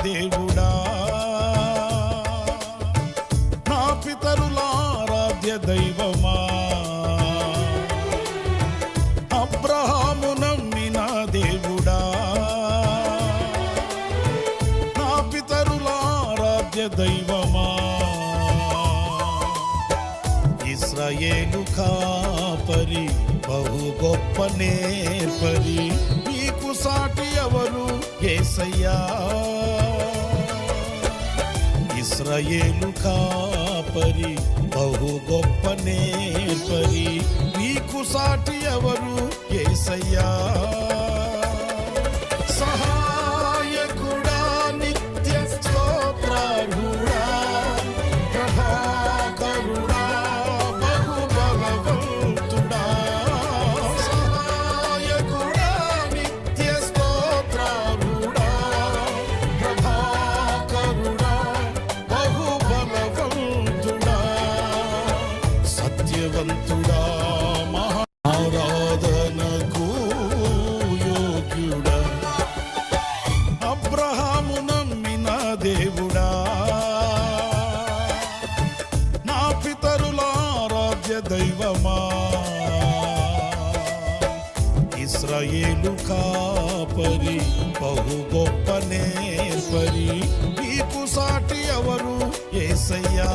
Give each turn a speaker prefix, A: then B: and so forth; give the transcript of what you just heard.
A: దేవుడా, నా పితరుల ఆరాధ్య దైవమా, అబ్రహాము నమ్మిన దేవుడా, నా పితరుల ఆరాధ్య దైవమా, ఇశ్రాయేలు కాపరి బహు గొప్ప నేర్పరి, నీకు సాటి ఎవరు యేసయ్యా. ఇశ్రాయేలు కాపరి బహు గొప్ప నేర్పరి, నీకు సాటి ఎవరు యేసయ్యా. సహాయకుడా, నిత్య స్తోత్రార్హుడా, ప్రభాకరుడా, సత్యవంతుడా, మహారాధనకు యోగ్యుడా, అబ్రహాము నమ్మిన దేవుడా, నా పితరుల ఆరాధ్య దైవమా, ఇశ్రాయేలు కాపరి బహు గొప్ప నేర్పరి, నీకు సాటి ఎవరు యేసయ్యా.